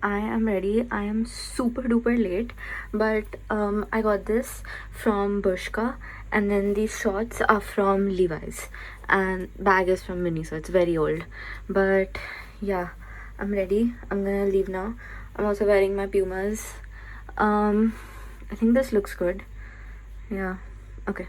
I am ready. I am super duper late, but I got this from Bershka, and then these shorts are from Levi's, and bag is from Mini, so it's very old. But yeah, I'm ready. I'm gonna leave now. I'm also wearing my Pumas. I think this looks good. Yeah. Okay.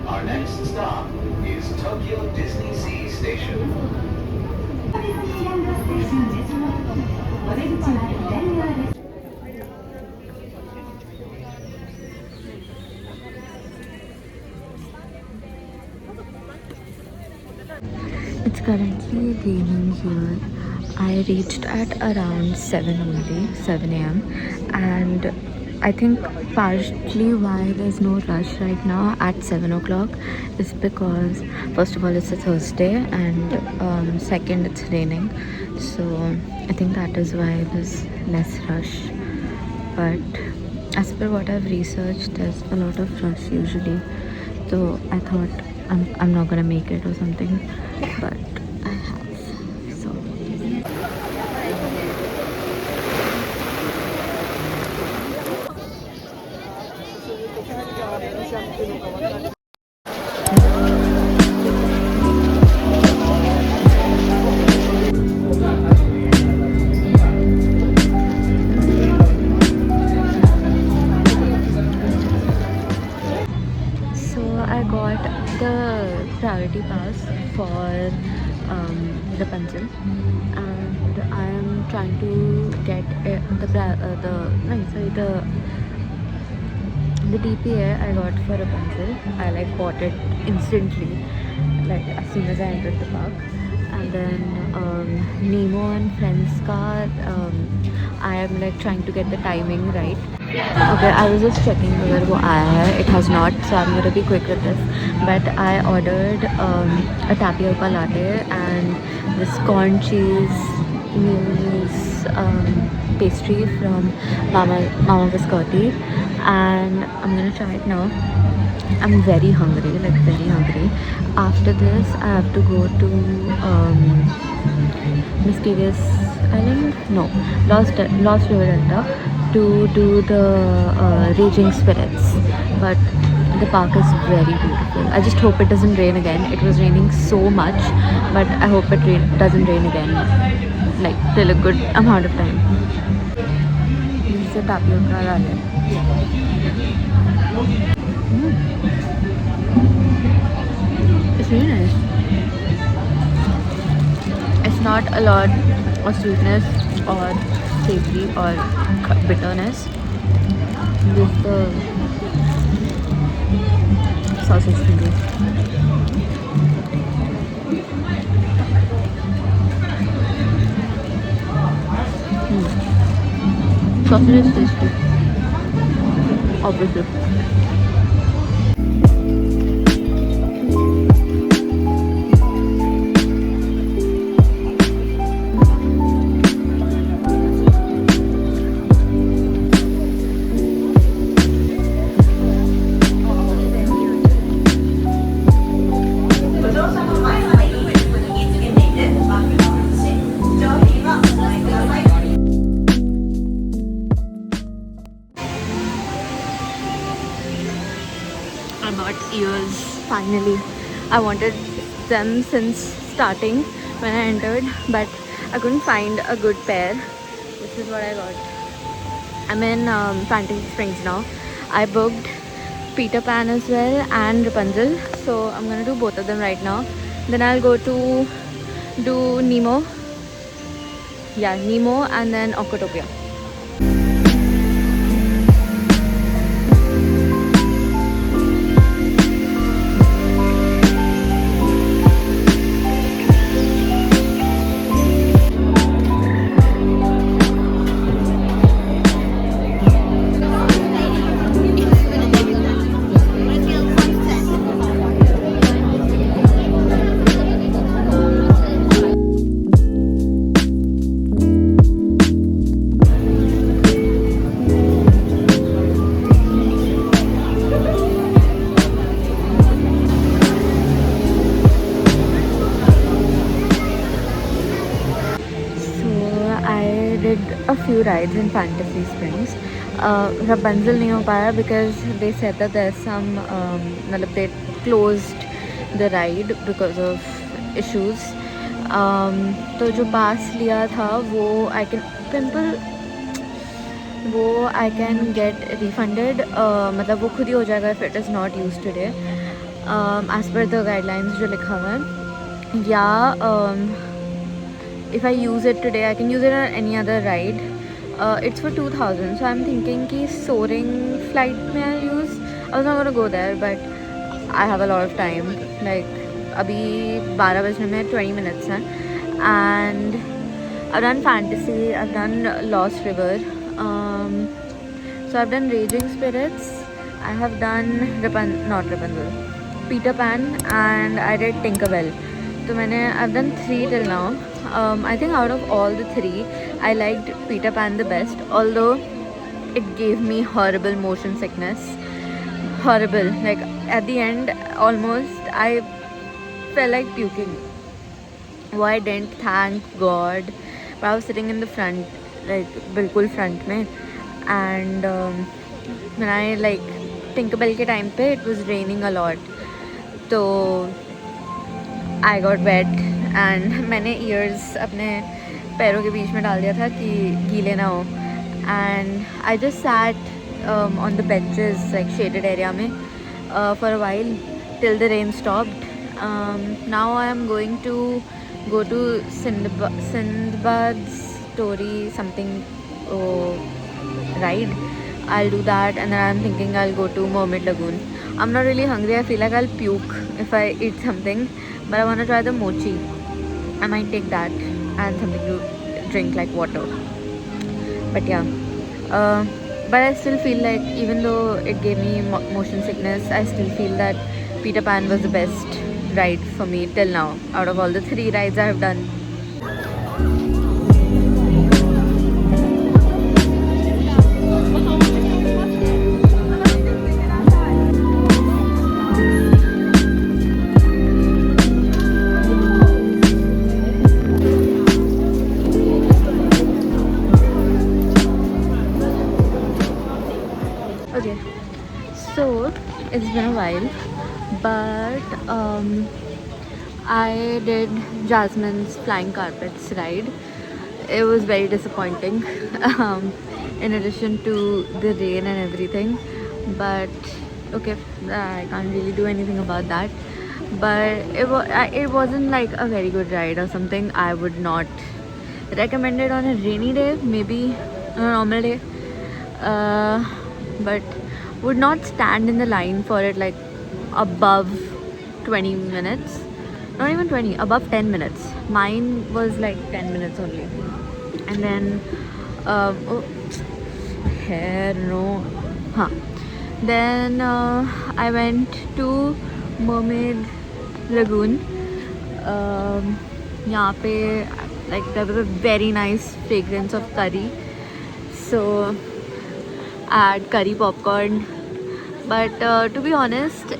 Our next stop is Tokyo Disney Sea Station. It's currently raining here. I reached at around 7 only, 7 a.m. And I think partially why there's no rush right now at 7 o'clock is because, first of all, it's a Thursday, and second, it's raining. So I think that is why there's less rush. But as per what I've researched, there's a lot of rush usually. So I thought I'm not gonna make it or something, but I have. So I got the priority pass for Rapunzel, and I am trying to get the DPA I got for Rapunzel. I like bought it instantly, like as soon as I entered the park. And then Nemo and Friends car, I am like trying to get the timing right. Okay, I was just checking whether वो आया है. It has not, so I'm gonna be quick with this. But I ordered a tapioca latte and this corn cheese mousse pastry from Mama Biscotti, and I'm gonna try it now. I'm very hungry, like very hungry. After this, I have to go to Mysterious Island? No, Lost River Delta to do the Raging Spirits. But the park is very beautiful. I just hope it doesn't rain again. It was raining so much, but I hope it doesn't rain again, like till a good amount of time. This is the tapioca latte. It's really nice. It's not a lot of sweetness or savory or bitterness. Just the sausage thingy. Sausage is tasty. Obviously. I bought ears finally. I wanted them since starting when I entered, but I couldn't find a good pair. This is what I got. I'm in Fantasy Springs now. I booked Peter Pan as well and Rapunzel, so I'm gonna do both of them right now. Then I'll go to do Nemo. Yeah, Nemo and then Aquatopia. rides in Fantasy Springs. Rapunzel नहीं हो पाया because they said that there's some मतलब they closed the ride because of issues. तो जो पास लिया था वो I can pimple वो आई कैन गेट रिफंडेड, मतलब वो खुद ही हो जाएगा if it is not use today as per the guidelines जो लिखा हुआ है, या if I use it today I can use it on any other ride. It's for 2000, so I am thinking कि सोरिंग फ्लाइट में I use. I was not gonna go there but I have a lot of time, like अभी 12 बजने में 20 minutes हैं. And I've done Fantasy, I've done Lost River, so I've done Raging Spirits, I have done not Rapunzel, Peter Pan, and I did Tinkerbell. So I've done 3 till now. I think out of all the 3 I liked Peter Pan the best, although it gave me horrible motion sickness. Horrible, like at the end almost I felt like puking. Why didn't thank God. I was sitting in the front, like बिल्कुल front में, and when I like Tinkerbell के time पे it was raining a lot, तो I got wet and मैंने ears अपने पैरों के बीच में डाल दिया था कि गीले ना हो, and I just sat on the benches like shaded area में for a while till the rain stopped. Now I am going to go to Sindbad's story something ride. I'll do that, and then I'm thinking I'll go to Mermaid Lagoon. I'm not really hungry. I feel like I'll puke if I eat something, but I want to try the mochi. I might take that and something to drink like water. But yeah, but I still feel like even though it gave me motion sickness, I still feel that Peter Pan was the best ride for me till now out of all the 3 rides I have done. Okay, so it's been a while, but I did Jasmine's Flying Carpets ride. It was very disappointing, in addition to the rain and everything, but okay, I can't really do anything about that. But it wasn't like a very good ride or something. I would not recommend it on a rainy day, maybe on a normal day, but would not stand in the line for it like above 20 minutes. Not even 20, above 10 minutes. Mine was like 10 minutes only. And then hair no huh. Then I went to Mermaid Lagoon. यहाँ पे like there was a very nice fragrance of curry, so I had curry popcorn, but to be honest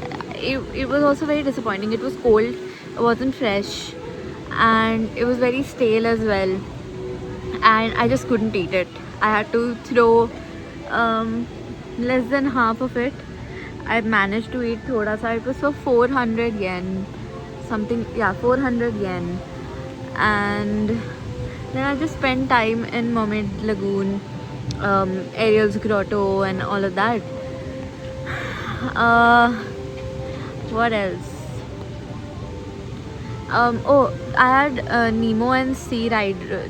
it was also very disappointing. It was cold, it wasn't fresh, and it was very stale as well, and I just couldn't eat it. I had to throw less than half of it. I managed to eat thoda sa. It was for 400 yen something, yeah, 400 yen. And then I just spent time in Mermaid Lagoon, Ariel's Grotto and all of that. What else? Oh, I had Nemo and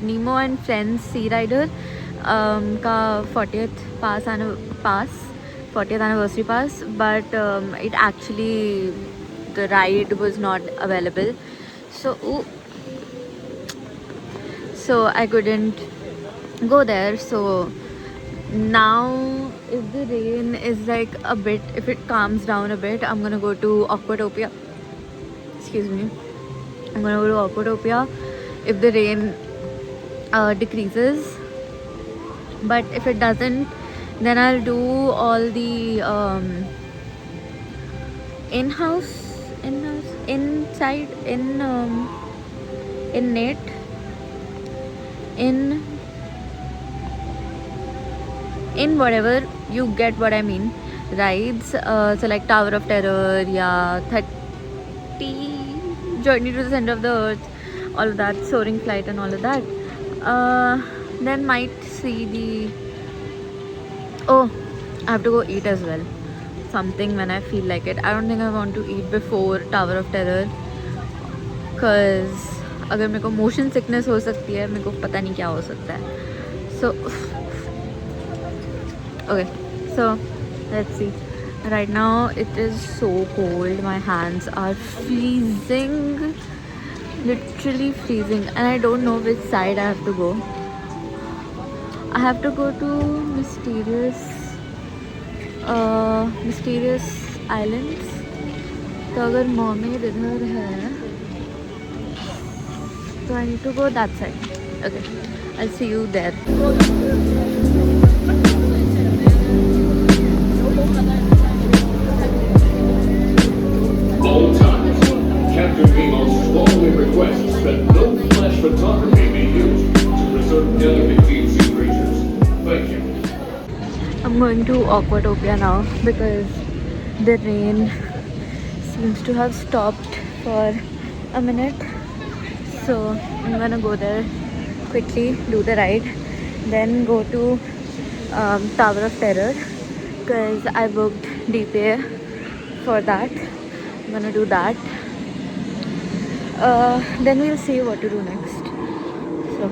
Nemo and Friends Sea Rider का 40th anniversary pass, but it actually, the ride was not available, so I couldn't go there. So now if the rain is like a bit, if it calms down a bit, I'm gonna go to Aquatopia. Excuse me. I'm gonna go to Aquatopia if the rain decreases, but if it doesn't, then I'll do all the inside in in whatever you get what I mean rides. So like Tower of Terror, yeah, 30 Journey to the Center of the Earth, all of that, Soaring Flight and all of that. Then might see the, oh, I have to go eat as well, something when I feel like it. I don't think I want to eat before Tower of Terror because अगर मेरे को motion sickness हो सकती है, मेरे को पता नहीं क्या हो सकता है. So okay, so let's see. Right now it is so cold, my hands are freezing, literally freezing, and I don't know which side I have to go. I have to go to mysterious islands. तो अगर mermaid इधर है तो I need to go that side. Okay, I'll see you there. All times, Captain Nemo strongly requests that no flash photography be used to preserve delicate deep sea creatures. Thank you. I'm going to Aquatopia now because the rain seems to have stopped for a minute. So I'm gonna go there quickly, do the ride, then go to Tower of Terror because I booked DPA for that. I'm gonna do that. Then we'll see what to do next. So.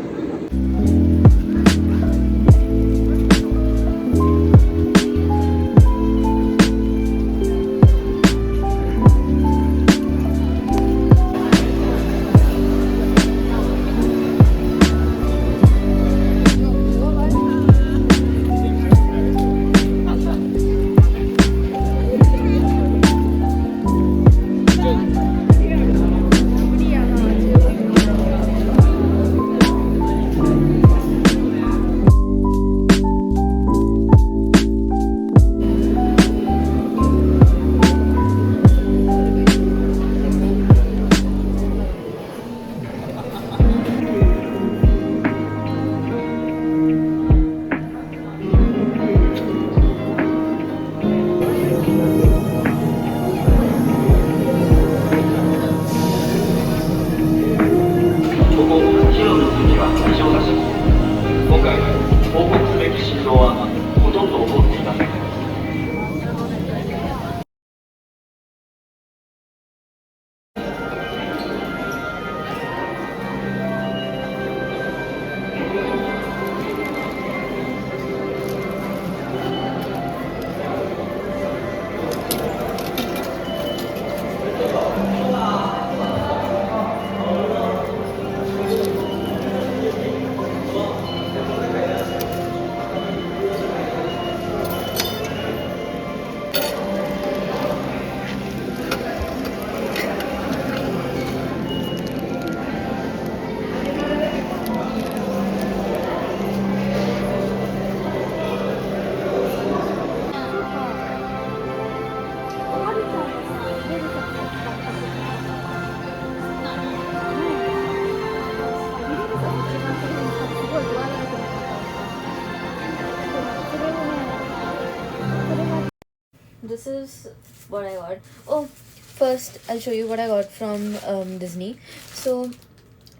This is what I got. Oh, first I'll show you what I got from Disney. So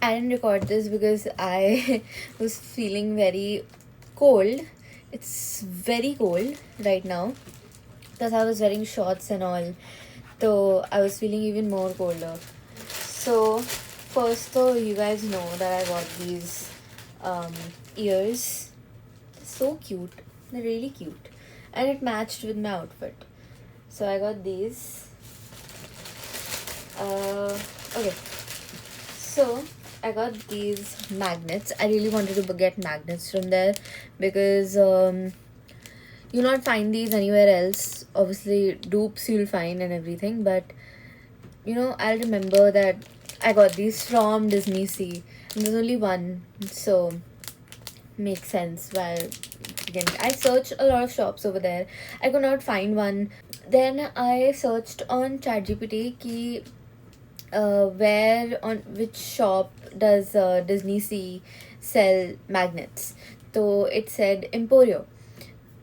I didn't record this because I was feeling very cold. It's very cold right now because I was wearing shorts and all. So I was feeling even more colder. So first though, you guys know that I got these ears. They're so cute. They're really cute. And it matched with my outfit. So I got these. Okay. So I got these magnets. I really wanted to get magnets from there because you'll not find these anywhere else. Obviously, dupes you'll find and everything, but you know, I'll remember that I got these from Disney Sea. And there's only one, so makes sense why. I searched a lot of shops over there. I could not find one. Then I searched on ChatGPT ki where on which shop does Disney Sea sell magnets. So it said Emporio.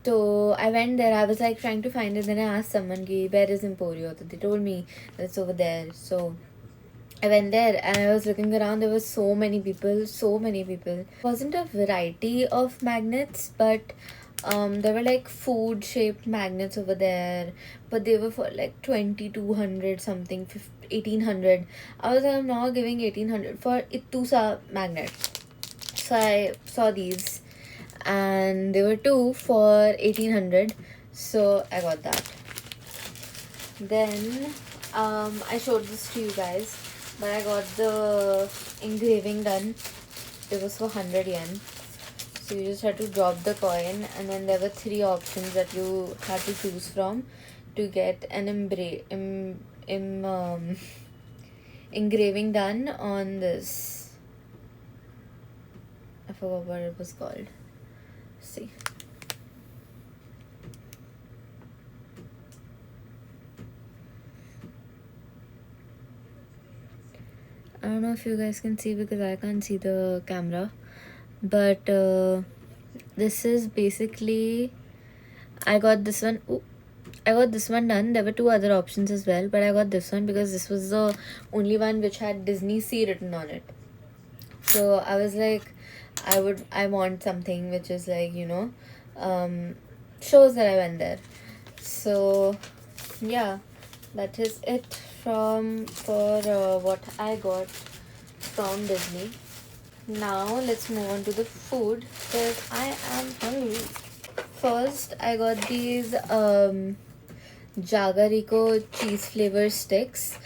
So I went there. I was like trying to find it. Then I asked someone, "Ki, where is Emporio?" So they told me that it's over there. So I went there and I was looking around. There were so many people, so many people. It wasn't a variety of magnets, but there were like food shaped magnets over there, but they were for like 2200 something, 1800. I was like, I'm not giving 1800 for Itusa magnet. So I saw these and they were two for 1800, so I got that. Then I showed this to you guys, but I got the engraving done. It was for 100 yen. So you just had to drop the coin, and then there were 3 options that you had to choose from to get an engraving done on this. I forgot what it was called. See. I don't know if you guys can see because I can't see the camera, but this is basically, I got this one. I got this one done. There were 2 other options as well, but I got this one because this was the only one which had Disney Sea written on it. So I was like, I want something which is like, shows that I went there. So yeah, that is it for what I got from Disney. Now let's move on to the food because I am hungry. First, I got these Jagariko cheese flavor sticks.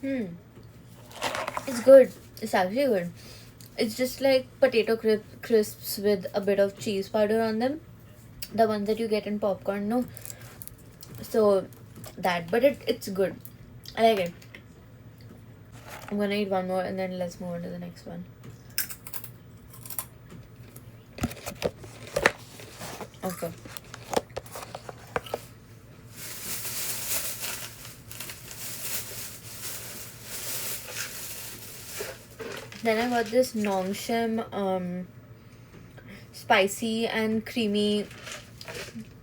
It's good. It's actually good. It's just like potato crisps with a bit of cheese powder on them. The ones that you get in popcorn, no? So that, but it's good. I like it. I'm gonna eat one more and then let's move on to the next one. Okay. Then I got this Nongshim spicy and creamy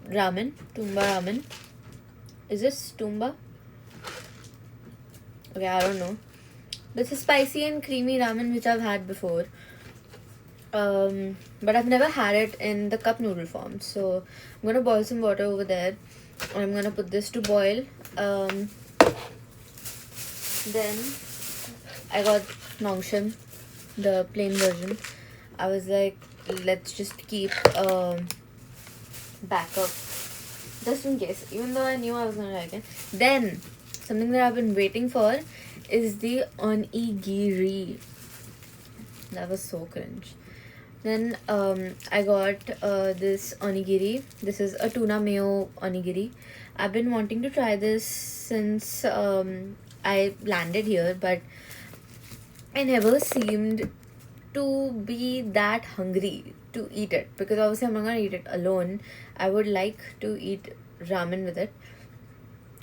ramen, Tumba ramen. Is this Tumba? Okay, I don't know. This is spicy and creamy ramen which I've had before. But I've never had it in the cup noodle form. So I'm gonna boil some water over there. And I'm gonna put this to boil. Then I got Nongshim, the plain version. I was like, let's just keep backup just in case, even though I knew I was gonna like it. Then something that I've been waiting for is the onigiri. That was so cringe. Then I got this onigiri. This is a tuna mayo onigiri. I've been wanting to try this since I landed here, but I never seemed to be that hungry to eat it because obviously I'm not gonna eat it alone. I would like to eat ramen with it.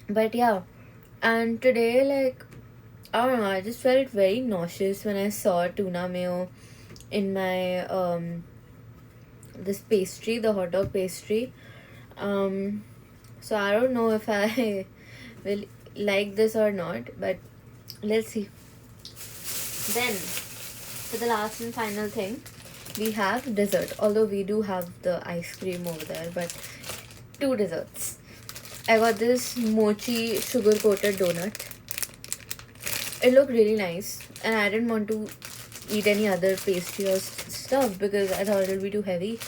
But yeah, and today, like, I don't know, I just felt very nauseous when I saw tuna mayo in my this pastry, the hot dog pastry. So I don't know if I will like this or not, but let's see. Then for the last and final thing, we have dessert. Although we do have the ice cream over there, but 2 desserts. I got this mochi sugar coated donut. It looked really nice, and I didn't want to eat any other pastry or stuff because I thought it would be too heavy.